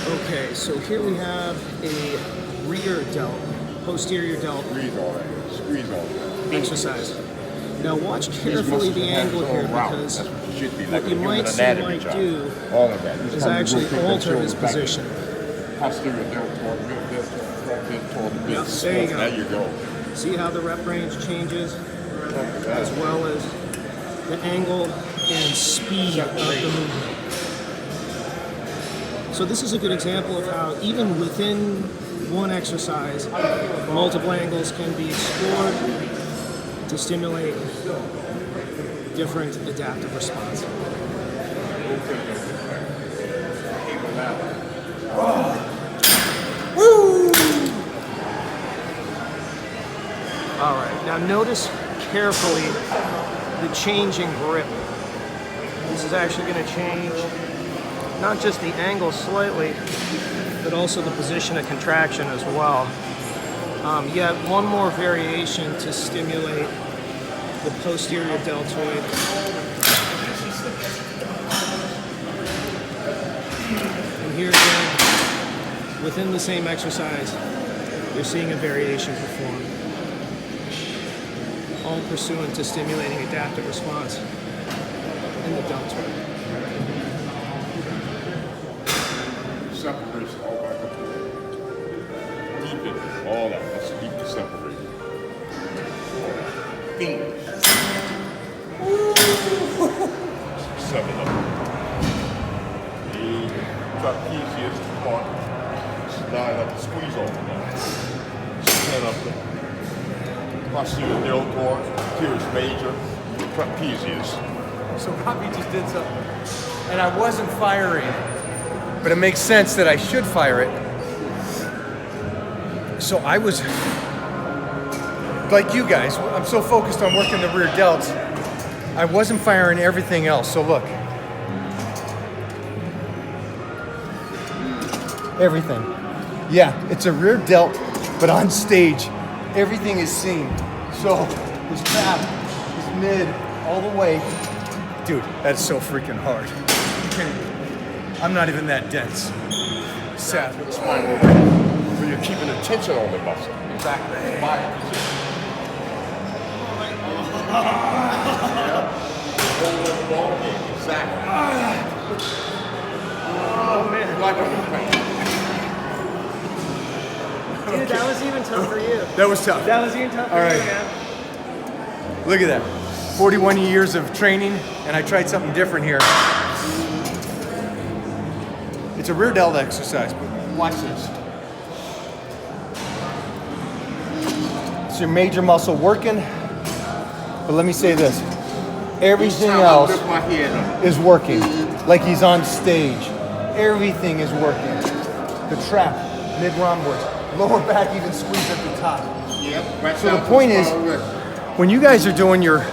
Okay, so here we have a rear delt, posterior delt Squeeze on it. exercise. Now watch carefully the angle here, because what you might see Mike do is actually alter his position. Posterior deltoid, rear deltoid, front deltoid, the Yep, base. there you go. There you go. See how the rep range changes, as well as the angle and speed of the movement. So this is a good example of how even within one exercise, multiple angles can be explored to stimulate different adaptive response. Woo! All right, now notice carefully the changing grip. This is actually going to change not just the angle slightly, but also the position of contraction as well. Yet one more variation to stimulate the posterior deltoid. And here again, within the same exercise, you're seeing a variation performed, all pursuant to stimulating adaptive response in the deltoid. Separation all back up. Deepen all that. Let's deeply separate. Fingers. 7 of them. The trapezius part. 9 up. Squeeze over now. 10 up the posterior deltoid, teres major, trapezius. So Robbie just did something, and I wasn't firing. But it makes sense that I should fire it. So I was, like you guys, I'm so focused on working the rear delts, I wasn't firing everything else. So look. Everything. Yeah, it's a rear delt, but on stage, everything is seen. So his trap, his mid, all the way. Dude, that's so freaking hard. You can't. I'm not even that dense. Sad. Spine over. So you're keeping the tension on the muscle. Exactly. Exactly. Oh man. Like Dude, that was even tough for you. That was tough. That was even tough for All right. you, man. Look at that. 41 years of training, and I tried something different here. It's a rear delt exercise, but watch this. It's your major muscle working, but let me say this. Everything else is working, like he's on stage. Everything is working. The trap, mid-rhomboids, lower back even squeeze at the top. So the point is, when you guys are doing your,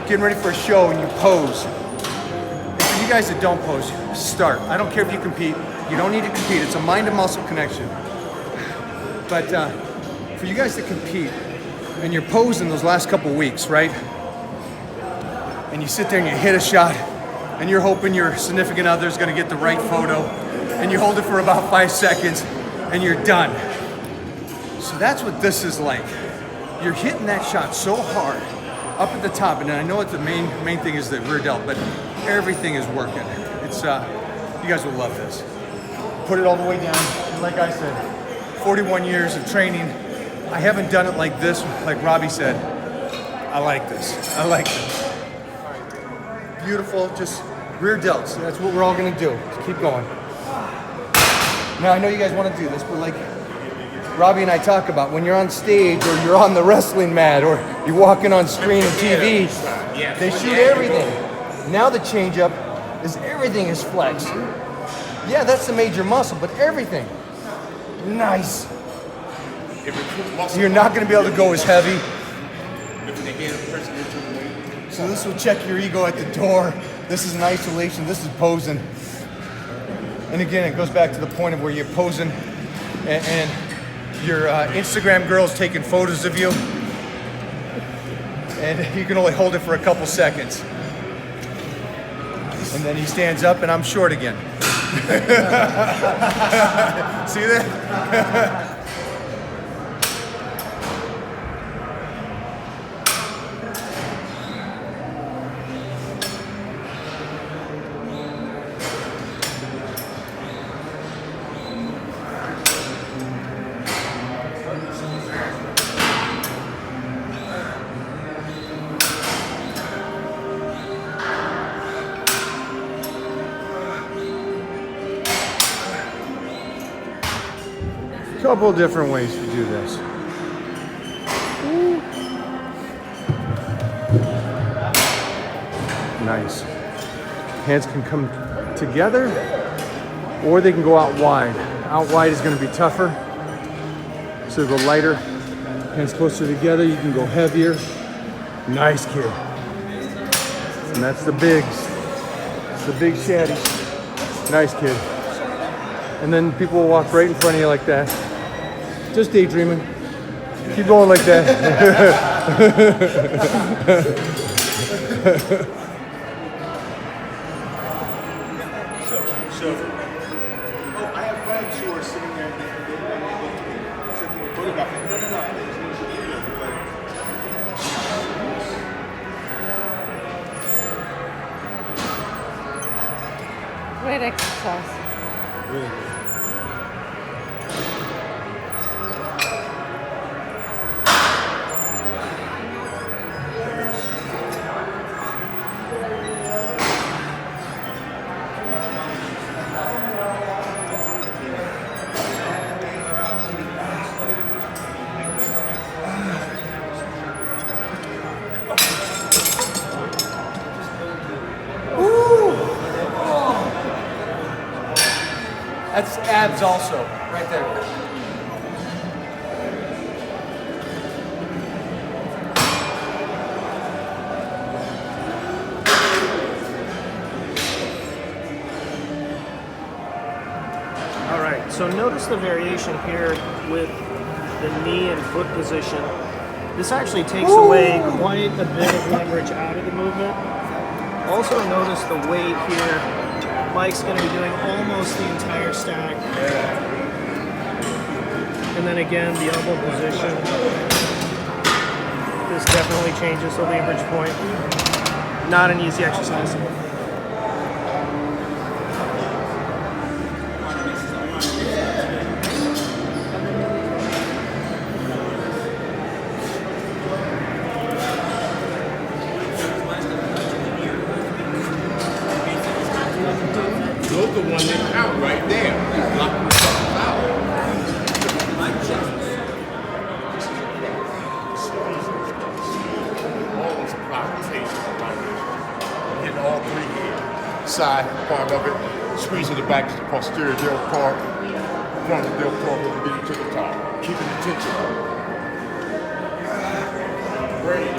getting ready for a show and you pose, for you guys that don't pose, start. I don't care if you compete. You don't need to compete. It's a mind and muscle connection. But for you guys that compete, and you're posing those last couple weeks, right? And you sit there and you hit a shot, and you're hoping your significant other is going to get the right photo, and you hold it for about 5 seconds, and you're done. So that's what this is like. You're hitting that shot so hard up at the top, and I know what the main thing is the rear delt, but everything is working. It's you guys will love this. Put it all the way down, and like I said, 41 years of training. I haven't done it like this, like Robbie said. I like this. I like this. Beautiful, just rear delts. That's what we're all gonna do. Just keep going. Now I know you guys want to do this, but like Robbie and I talk about, when you're on stage or you're on the wrestling mat or you're walking on screen and TV, they shoot everything. Now the change up is everything is flexed. Yeah, that's the major muscle, but everything. Nice. You're not going to be able to go as heavy. So this will check your ego at the door. This is an isolation. This is posing. And again, it goes back to the point of where you're posing and your Instagram girl's taking photos of you. And you can only hold it for a couple seconds. And then he stands up and I'm short again. See that? Couple different ways to do this. Nice. Hands can come together or they can go out wide. Out wide is going to be tougher. So go lighter. Hands closer together, you can go heavier. Nice, kid. And that's the bigs. It's the big shaddies. Nice, kid. And then people will walk right in front of you like that. Just daydreaming. Keep going like that. Oh, I have friends who are sitting there and they photograph it. No. Great exercise. Really good. That's abs also, right there. All right, so notice the variation here with the knee and foot position. This actually takes away quite a bit of leverage out of the movement. Also notice the weight here. Mike's going to be doing almost the entire stack. And then again, the elbow position. This definitely changes the leverage point. Not an easy exercise. Those the one that count right there. Lock yourself out. All these provocations around it. Hitting all three here. Side part of it. Squeezing the back to the posterior del part. Front of the del part and get it to the top. Keeping the tension. Bring it.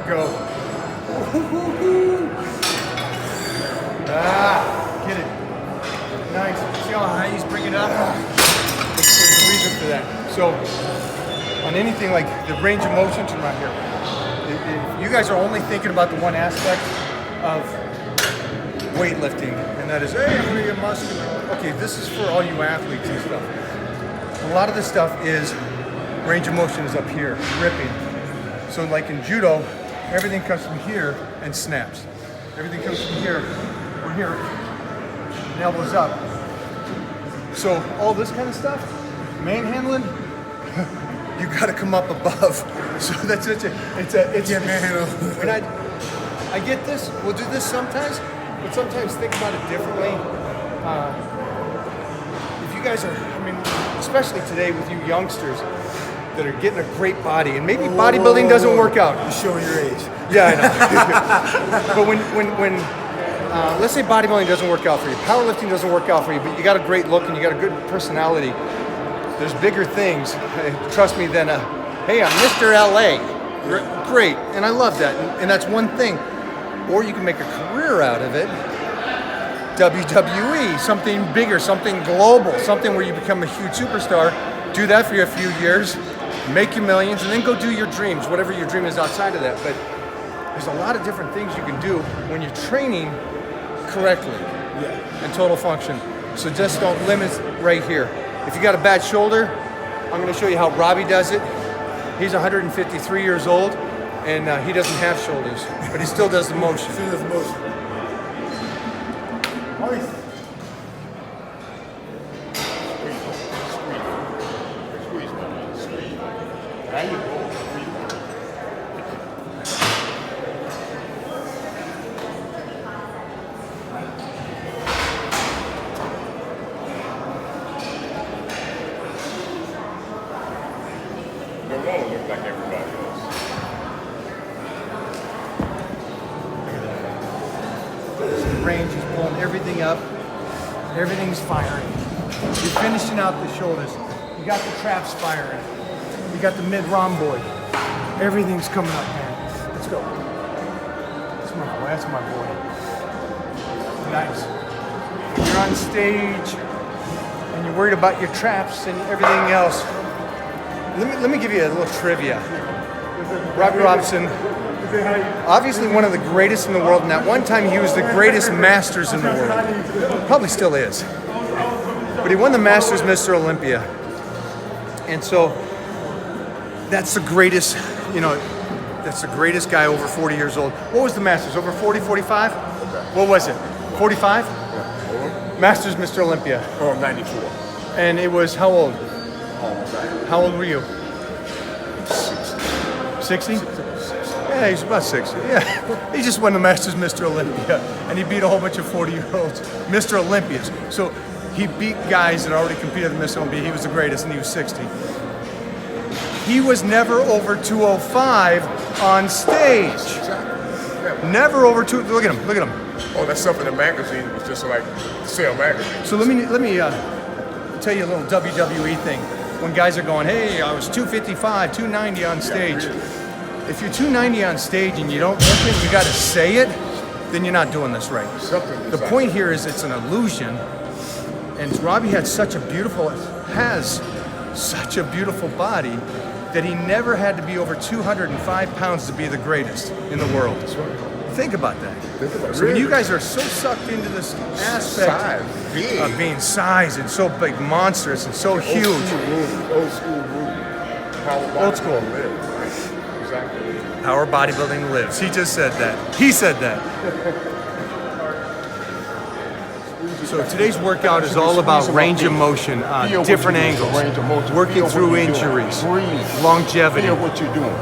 Go. Get it. Nice. See how high he's bringing it up? There's a reason for that. So, on anything like the range of motion, turn right here. If you guys are only thinking about the one aspect of weightlifting, and that is, hey, I'm gonna get muscular. Okay, this is for all you athletes and stuff. A lot of this stuff is range of motion is up here, ripping. So like in judo, everything comes from here and snaps. Everything comes from here, or here, and elbows up. So all this kind of stuff, manhandling, you got to come up above. So that's it's manhandle. And I get this. We'll do this sometimes, but sometimes think about it differently. If you guys are, I mean, especially today with you youngsters that are getting a great body, and maybe bodybuilding doesn't work out. You're showing your age. Yeah, I know. But when let's say bodybuilding doesn't work out for you, powerlifting doesn't work out for you, but you got a great look and you got a good personality, there's bigger things, trust me, than hey, I'm Mr. LA. Great, and I love that, and that's one thing. or you can make a career out of it. WWE, something bigger, something global, something where you become a huge superstar. Do that for a few years, make your millions, and then go do your dreams, whatever your dream is outside of that. But there's a lot of different things you can do when you're training correctly and total function. So just don't limit right here. If you got a bad shoulder, I'm going to show you how Robbie does it. He's 153 years old, and he doesn't have shoulders, but he still does the motion. Still does the motion. Nice. Squeeze, my man. Squeeze. Now you go. Don't want to look like everybody else. Range is pulling everything up. Everything's firing. You're finishing out the shoulders. You got the traps firing. You got the mid-rhomboid. Everything's coming up, man. Let's go. That's my boy. That's my boy. Nice. When you're on stage and you're worried about your traps and everything else, let me give you a little trivia. Robbie Robson, obviously one of the greatest in the world, and at one time he was the greatest Masters in the world. Probably still is. But he won the Masters Mr. Olympia. And so that's the greatest, that's the greatest guy over 40 years old. What was the Masters? Over 40, 45? What was it? 45? Masters Mr. Olympia. Oh, 94. And it was how old? How old were you? 60? Yeah, he's about 60. Yeah, he just won the Masters Mr. Olympia, and he beat a whole bunch of 40-year-olds Mr. Olympias. So he beat guys that already competed at Mr. Olympia. He was the greatest, and he was 60. He was never over 205 on stage. Never over two. Look at him. Look at him. Oh, that's something the magazine was just like sell magazine. So let me tell you a little WWE thing. When guys are going, hey, I was 255, 290 on stage. If you're 290 on stage and you don't look it, you got to say it, then you're not doing this right. The point here is it's an illusion. And Robbie has such a beautiful body that he never had to be over 205 pounds to be the greatest in the world. Think about that. So when you guys are so sucked into this aspect of being size and so big, monstrous and so huge. Old school rule. Old school. Exactly. Power bodybuilding lives. He just said that. He said that. So today's workout is all about range of motion, different angles, working through injuries, longevity. What you're doing.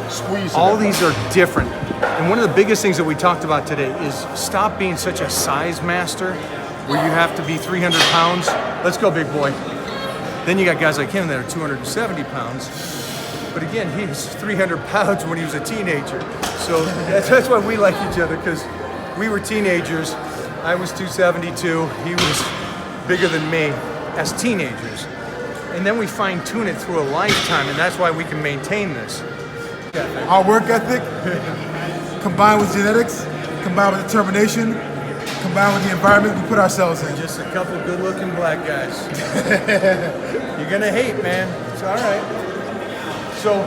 Squeeze. All these are different. And one of the biggest things that we talked about today is stop being such a size master where you have to be 300 pounds. Let's go, big boy. Then you got guys like him that are 270 pounds. But again, he was 300 pounds when he was a teenager. So that's why we like each other, because we were teenagers. I was 272. He was bigger than me as teenagers. And then we fine tune it through a lifetime, and that's why we can maintain this. Our work ethic, combined with genetics, combined with determination, combined with the environment we put ourselves in. Just a couple good-looking black guys. You're gonna hate, man. It's all right. So,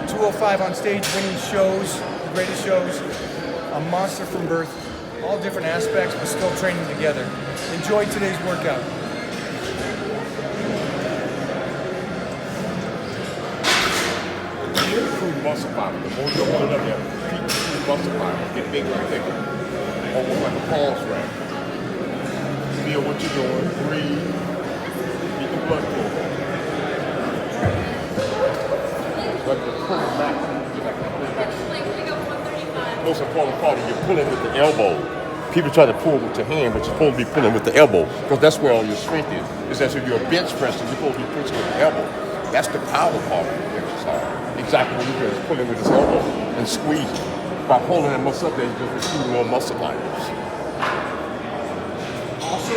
205 on stage, winning shows, the greatest shows, a monster from birth, all different aspects, but still training together. Enjoy today's workout. Muscle fiber. The more you hold it up there, peak muscle fiber get bigger and bigger. Almost like a pulse rate. Feel what you're doing. Breathe. Get the blood flow. Like you're pulling back. Most important part is you're pulling with the elbow. People try to pull with your hand, but you're supposed to be pulling with the elbow, because that's where all your strength is. It's as if you're a bench presser, you're supposed to be pushing with the elbow. That's the power part of the exercise. Exactly what you do is pulling with his elbow and squeezing. By holding that muscle up there, you're just receiving more muscle fibers. Also,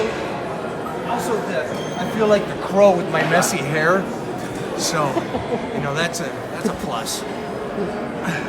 I feel like the crow with my messy hair. So, that's a plus.